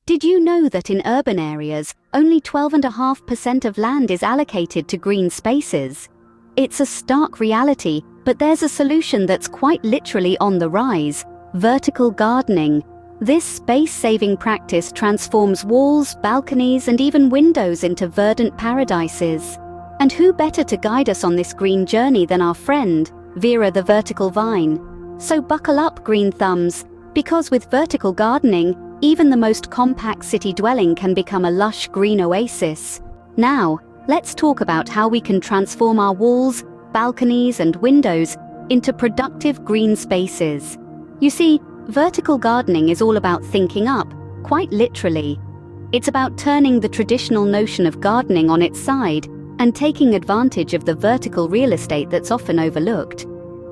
Did you know that in urban areas, only 12.5% of land is allocated to green spaces? It's a stark reality, but there's a solution that's quite literally on the rise: vertical gardening. This space-saving practice transforms walls, balconies, and even windows into verdant paradises. And who better to guide us on this green journey than our friend, Vera the vertical vine? So buckle up, green thumbs, because with vertical gardening, even the most compact city dwelling can become a lush green oasis. Now, let's talk about how we can transform our walls, balconies, and windows into productive green spaces. You see, vertical gardening is all about thinking up, quite literally. It's about turning the traditional notion of gardening on its side and taking advantage of the vertical real estate that's often overlooked.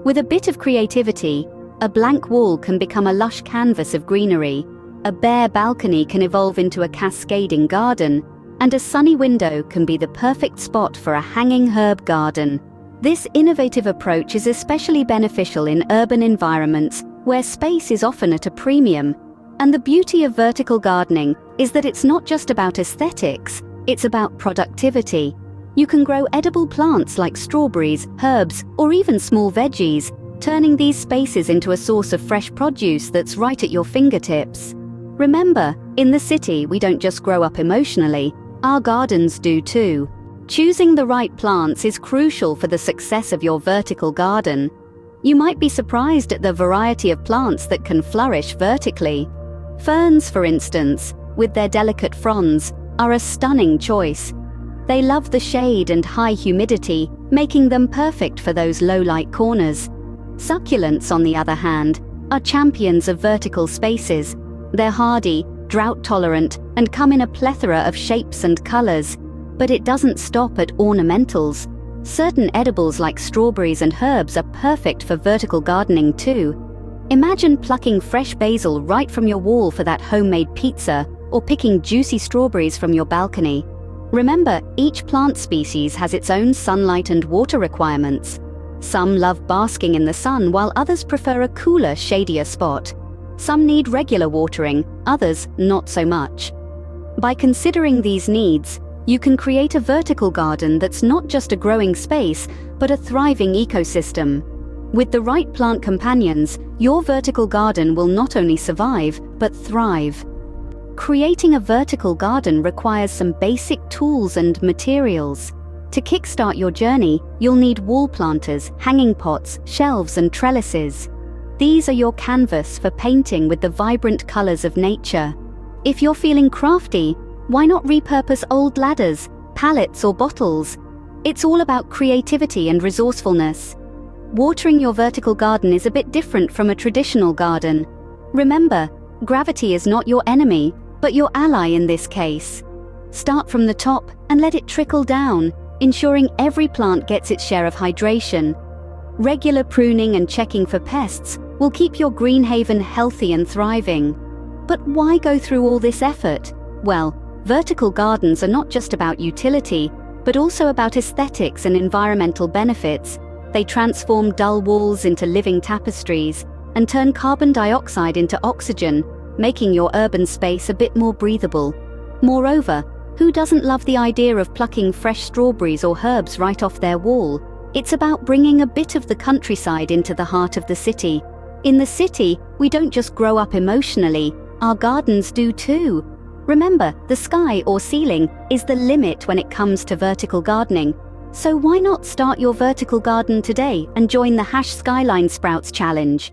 With a bit of creativity, a blank wall can become a lush canvas of greenery, a bare balcony can evolve into a cascading garden, and a sunny window can be the perfect spot for a hanging herb garden. This innovative approach is especially beneficial in urban environments where space is often at a premium. And the beauty of vertical gardening is that it's not just about aesthetics, it's about productivity. You can grow edible plants like strawberries, herbs, or even small veggies, turning these spaces into a source of fresh produce that's right at your fingertips. Remember, in the city we don't just grow up emotionally, our gardens do too. Choosing the right plants is crucial for the success of your vertical garden. You might be surprised at the variety of plants that can flourish vertically. Ferns, for instance, with their delicate fronds, are a stunning choice. They love the shade and high humidity, making them perfect for those low-light corners. Succulents, on the other hand, are champions of vertical spaces. They're hardy, drought-tolerant, and come in a plethora of shapes and colors. But it doesn't stop at ornamentals. Certain edibles like strawberries and herbs are perfect for vertical gardening too. Imagine plucking fresh basil right from your wall for that homemade pizza, or picking juicy strawberries from your balcony. Remember, each plant species has its own sunlight and water requirements. Some love basking in the sun, while others prefer a cooler, shadier spot. Some need regular watering, others not so much. By considering these needs, you can create a vertical garden that's not just a growing space, but a thriving ecosystem. With the right plant companions, your vertical garden will not only survive, but thrive. Creating a vertical garden requires some basic tools and materials. To kickstart your journey, you'll need wall planters, hanging pots, shelves, and trellises. These are your canvas for painting with the vibrant colors of nature. If you're feeling crafty, why not repurpose old ladders, pallets, or bottles? It's all about creativity and resourcefulness. Watering your vertical garden is a bit different from a traditional garden. Remember, gravity is not your enemy, but your ally in this case. Start from the top and let it trickle down, ensuring every plant gets its share of hydration. Regular pruning and checking for pests will keep your green haven healthy and thriving. But why go through all this effort? Well, vertical gardens are not just about utility, but also about aesthetics and environmental benefits. They transform dull walls into living tapestries and turn carbon dioxide into oxygen, making your urban space a bit more breathable. Moreover, who doesn't love the idea of plucking fresh strawberries or herbs right off their wall? It's about bringing a bit of the countryside into the heart of the city. In the city, we don't just grow up emotionally, our gardens do too. Remember, the sky or ceiling is the limit when it comes to vertical gardening. So why not start your vertical garden today and join the #SkylineSprouts challenge?